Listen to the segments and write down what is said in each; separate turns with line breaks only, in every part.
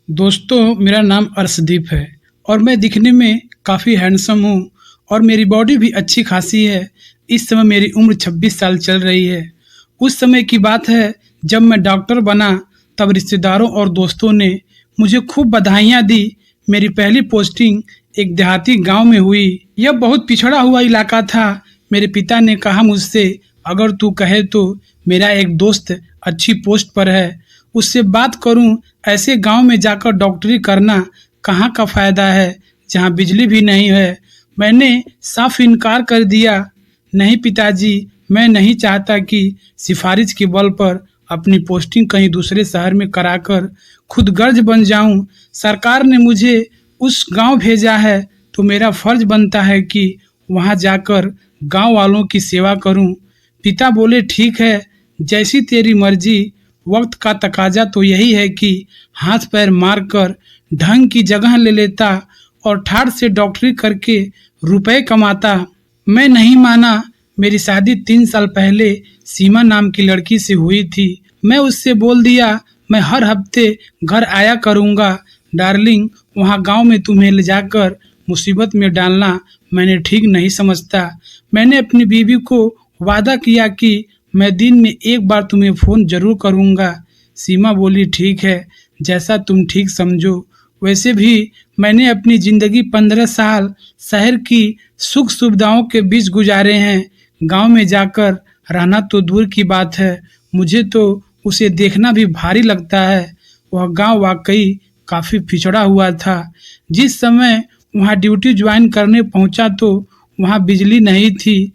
दोस्तों, मेरा नाम अर्शदीप है और मैं दिखने में काफ़ी हैंडसम हूँ और मेरी बॉडी भी अच्छी खासी है। इस समय मेरी उम्र 26 साल चल रही है। उस समय की बात है जब मैं डॉक्टर बना, तब रिश्तेदारों और दोस्तों ने मुझे खूब बधाइयाँ दी। मेरी पहली पोस्टिंग एक देहाती गांव में हुई। यह बहुत पिछड़ा हुआ इलाका था। मेरे पिता ने कहा मुझसे, अगर तू कहे तो मेरा एक दोस्त अच्छी पोस्ट पर है, उससे बात करूं। ऐसे गांव में जाकर डॉक्टरी करना कहाँ का फ़ायदा है जहां बिजली भी नहीं है। मैंने साफ इनकार कर दिया। नहीं पिताजी, मैं नहीं चाहता कि सिफारिश के बल पर अपनी पोस्टिंग कहीं दूसरे शहर में कराकर खुद गर्ज बन जाऊं। सरकार ने मुझे उस गांव भेजा है तो मेरा फर्ज बनता है कि वहां जाकर गांव वालों की सेवा करूं। पिता बोले, ठीक है, जैसी तेरी मर्जी। वक्त का तकाजा तो यही है कि हाथ पैर मार कर ढंग की जगह ले लेता और ठाठ से डॉक्टरी करके रुपए कमाता। मैं नहीं माना। मेरी शादी 3 साल पहले सीमा नाम की लड़की से हुई थी। मैं उससे बोल दिया, मैं हर हफ्ते घर आया करूँगा। डार्लिंग, वहाँ गांव में तुम्हें ले जाकर मुसीबत में डालना मैंने ठीक नहीं समझता। मैंने अपनी बीवी को वादा किया कि मैं दिन में एक बार तुम्हें फ़ोन जरूर करूँगा। सीमा बोली, ठीक है, जैसा तुम ठीक समझो। वैसे भी मैंने अपनी ज़िंदगी 15 साल शहर की सुख सुविधाओं के बीच गुजारे हैं। गांव में जाकर रहना तो दूर की बात है, मुझे तो उसे देखना भी भारी लगता है। वह गांव वाकई काफ़ी पिछड़ा हुआ था। जिस समय वहां ड्यूटी ज्वाइन करने पहुंचा तो वहां बिजली नहीं थी।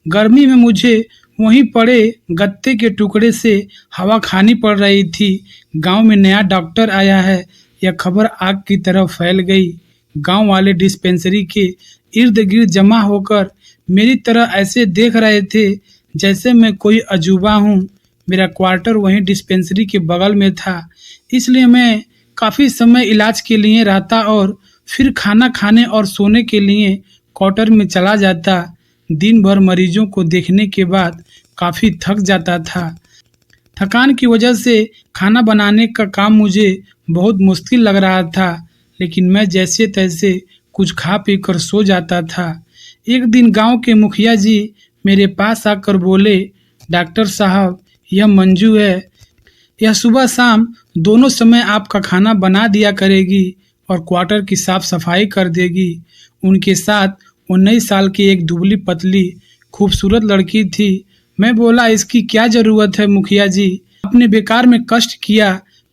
गर्मी में मुझे वहीं पड़े गत्ते के टुकड़े से हवा खानी पड़ रही थी। गांव में नया डॉक्टर आया है, यह खबर आग की तरह फैल गई। गांव वाले डिस्पेंसरी के इर्द गिर्द जमा होकर मेरी तरह ऐसे देख रहे थे जैसे मैं कोई अजूबा हूँ। मेरा क्वार्टर वहीं डिस्पेंसरी के बगल में था, इसलिए मैं काफ़ी समय इलाज के लिए रहता और फिर खाना खाने और सोने के लिए क्वार्टर में चला जाता। दिन भर मरीजों को देखने के बाद काफ़ी थक जाता था। थकान की वजह से खाना बनाने का काम मुझे बहुत मुश्किल लग रहा था, लेकिन मैं जैसे तैसे कुछ खा पी कर सो जाता था। एक दिन गांव के मुखिया जी मेरे पास आकर बोले, डॉक्टर साहब, यह मंजू है, यह सुबह शाम दोनों समय आपका खाना बना दिया करेगी और क्वार्टर की साफ सफाई कर देगी। उनके साथ 19 साल की एक दुबली पतली खूबसूरत लड़की थी। मैं बोला, इसकी क्या ज़रूरत है मुखिया जी, आपने बेकार में कष्ट किया।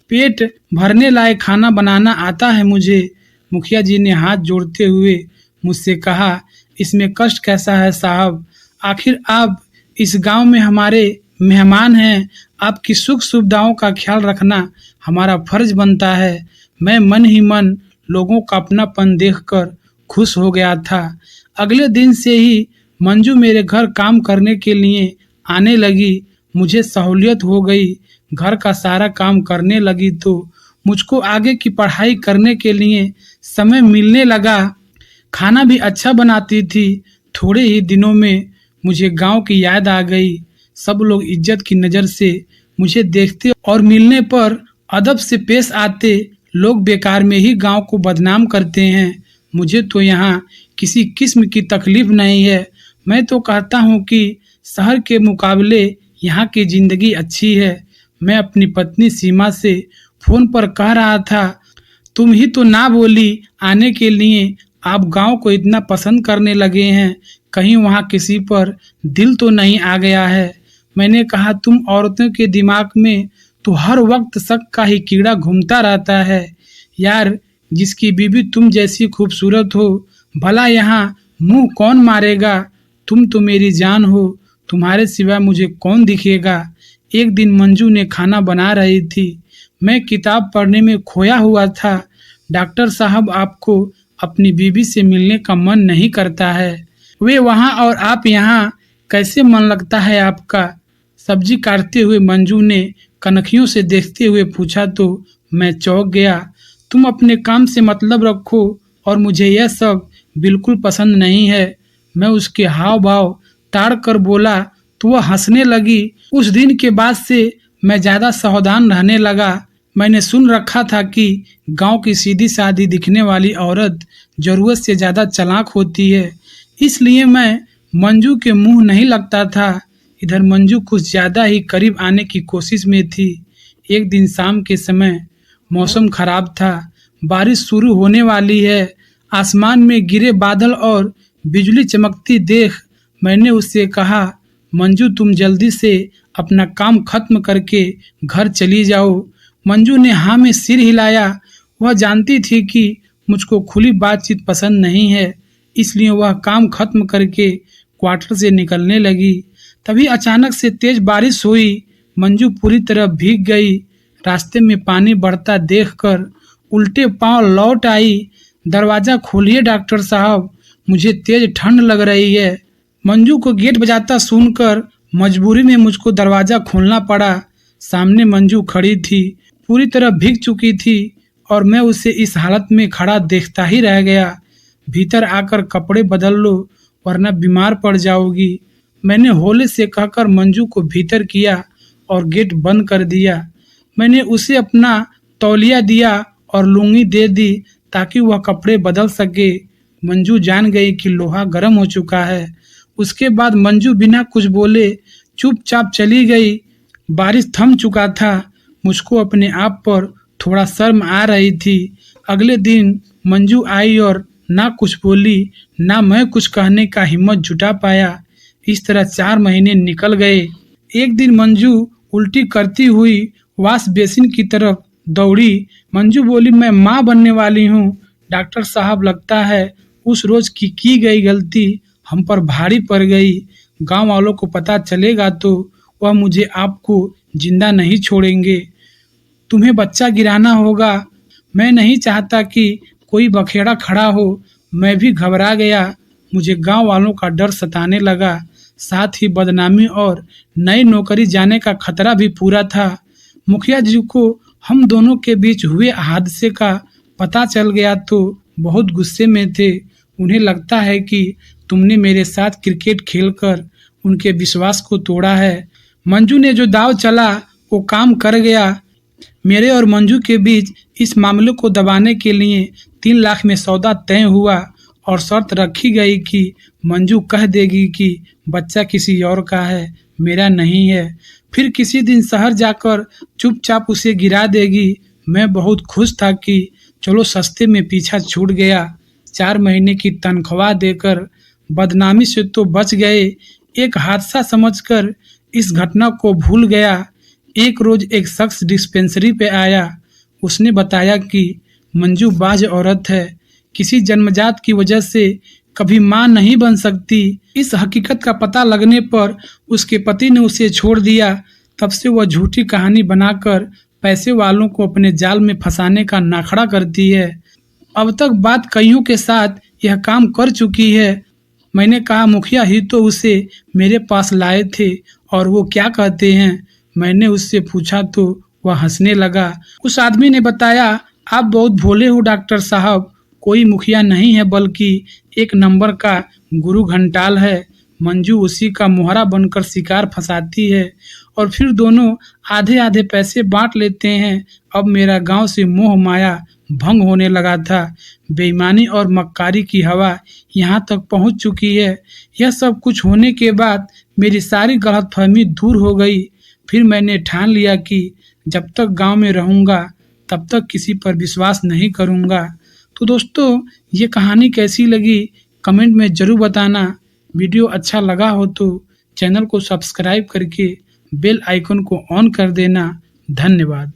पेट भरने लायक खाना बनाना आता है मुझे। मुखिया जी ने हाथ जोड़ते हुए मुझसे कहा, इसमें कष्ट कैसा है साहब, आखिर आप इस गांव में हमारे मेहमान हैं। आपकी सुख सुविधाओं का ख्याल रखना हमारा फर्ज बनता है। मैं मन ही मन लोगों का अपनापन देखकर खुश हो गया था। अगले दिन से ही मंजू मेरे घर काम करने के लिए आने लगी। मुझे सहूलियत हो गई, घर का सारा काम करने लगी तो मुझको आगे की पढ़ाई करने के लिए समय मिलने लगा। खाना भी अच्छा बनाती थी। थोड़े ही दिनों में मुझे गांव की याद आ गई। सब लोग इज्जत की नज़र से मुझे देखते और मिलने पर अदब से पेश आते। लोग बेकार में ही गांव को बदनाम करते हैं। मुझे तो यहाँ किसी किस्म की तकलीफ नहीं है। मैं तो कहता हूँ कि शहर के मुकाबले यहाँ की ज़िंदगी अच्छी है। मैं अपनी पत्नी सीमा से फ़ोन पर कह रहा था, तुम ही तो ना बोली आने के लिए, आप गांव को इतना पसंद करने लगे हैं, कहीं वहाँ किसी पर दिल तो नहीं आ गया है। मैंने कहा, तुम औरतों के दिमाग में तो हर वक्त शक का ही कीड़ा घूमता रहता है। यार, जिसकी बीवी तुम जैसी खूबसूरत हो, भला यहाँ मुंह कौन मारेगा। तुम तो मेरी जान हो, तुम्हारे सिवा मुझे कौन दिखेगा। एक दिन मंजू ने खाना बना रही थी, मैं किताब पढ़ने में खोया हुआ था। डॉक्टर साहब, आपको अपनी बीवी से मिलने का मन नहीं करता है? वे वहाँ और आप यहाँ, कैसे मन लगता है आपका? सब्जी काटते हुए मंजू ने कनखियों से देखते हुए पूछा तो मैं चौंक गया। तुम अपने काम से मतलब रखो और मुझे यह सब बिल्कुल पसंद नहीं है। मैं उसके हाव भाव ताड़ कर बोला तो वह हंसने लगी। उस दिन के बाद से मैं ज़्यादा सावधान रहने लगा। मैंने सुन रखा था कि गांव की सीधी सादी दिखने वाली औरत जरूरत से ज़्यादा चालाक होती है, इसलिए मैं मंजू के मुंह नहीं लगता था। इधर मंजू कुछ ज़्यादा ही करीब आने की कोशिश में थी। एक दिन शाम के समय मौसम खराब था, बारिश शुरू होने वाली है। आसमान में गिरे बादल और बिजली चमकती देख मैंने उससे कहा, मंजू तुम जल्दी से अपना काम खत्म करके घर चली जाओ। मंजू ने हाँ में सिर हिलाया। वह जानती थी कि मुझको खुली बातचीत पसंद नहीं है, इसलिए वह काम खत्म करके क्वार्टर से निकलने लगी। तभी अचानक से तेज बारिश हुई। मंजू पूरी तरह भीग गई। रास्ते में पानी बढ़ता देखकर उल्टे पांव लौट आई। दरवाजा खोलिए डॉक्टर साहब, मुझे तेज ठंड लग रही है। मंजू को गेट बजाता सुनकर मजबूरी में मुझको दरवाजा खोलना पड़ा। सामने मंजू खड़ी थी, पूरी तरह भीग चुकी थी और मैं उसे इस हालत में खड़ा देखता ही रह गया। भीतर आकर कपड़े बदल लो वरना बीमार पड़ जाओगी। मैंने होले से कहकर मंजू को भीतर किया और गेट बंद कर दिया। मैंने उसे अपना तौलिया दिया और लुंगी दे दी ताकि वह कपड़े बदल सके। मंजू जान गई कि लोहा गर्म हो चुका है। उसके बाद मंजू बिना कुछ बोले चुपचाप चली गई। बारिश थम चुका था। मुझको अपने आप पर थोड़ा शर्म आ रही थी। अगले दिन मंजू आई और ना कुछ बोली, ना मैं कुछ कहने का हिम्मत जुटा पाया। इस तरह 4 महीने निकल गए। एक दिन मंजू उल्टी करती हुई वॉश बेसिन की तरफ दौड़ी। मंजू बोली, मैं माँ बनने वाली हूँ। डॉक्टर साहब लगता है उस रोज की गई गलती हम पर भारी पड़ गई। गांव वालों को पता चलेगा तो वह मुझे आपको जिंदा नहीं छोड़ेंगे। तुम्हें बच्चा गिराना होगा। मैं नहीं चाहता कि कोई बखेड़ा खड़ा हो। मैं भी घबरा गया। मुझे गांव वालों का डर सताने लगा, साथ ही बदनामी और नई नौकरी जाने का खतरा भी पूरा था। मुखिया जी को हम दोनों के बीच हुए हादसे का पता चल गया तो बहुत गुस्से में थे। उन्हें लगता है कि तुमने मेरे साथ क्रिकेट खेलकर उनके विश्वास को तोड़ा है। मंजू ने जो दाव चला वो काम कर गया। मेरे और मंजू के बीच इस मामले को दबाने के लिए 3 लाख में सौदा तय हुआ और शर्त रखी गई कि मंजू कह देगी कि बच्चा किसी और का है, मेरा नहीं है। फिर किसी दिन शहर जाकर चुपचाप उसे गिरा देगी। मैं बहुत खुश था कि चलो सस्ते में पीछा छूट गया। 4 महीने की तनख्वाह देकर बदनामी से तो बच गए। एक हादसा समझकर इस घटना को भूल गया। एक रोज एक शख्स डिस्पेंसरी पे आया। उसने बताया कि मंजू बाज औरत है, किसी जन्मजात की वजह से कभी मां नहीं बन सकती। इस हकीकत का पता लगने पर उसके पति ने उसे छोड़ दिया। तब से वह झूठी कहानी बनाकर पैसे वालों को अपने जाल में फंसाने का नाखड़ा करती है। अब तक बात कईयों के साथ यह काम कर चुकी है। मैंने कहा, मुखिया ही तो उसे मेरे पास लाए थे और वो क्या कहते हैं। मैंने उससे पूछा तो वह हंसने लगा। उस आदमी ने बताया, आप बहुत भोले हो डॉक्टर साहब, कोई मुखिया नहीं है बल्कि एक नंबर का गुरु घंटाल है। मंजू उसी का मुहरा बनकर शिकार फंसाती है और फिर दोनों आधे आधे पैसे बांट लेते हैं। अब मेरा गांव से मोह माया भंग होने लगा था। बेईमानी और मक्कारी की हवा यहाँ तक पहुँच चुकी है। यह सब कुछ होने के बाद मेरी सारी गलतफहमी दूर हो गई। फिर मैंने ठान लिया कि जब तक गांव में रहूँगा तब तक किसी पर विश्वास नहीं करूँगा। तो दोस्तों, ये कहानी कैसी लगी कमेंट में ज़रूर बताना। वीडियो अच्छा लगा हो तो चैनल को सब्सक्राइब करके बेल आइकन को ऑन कर देना। धन्यवाद।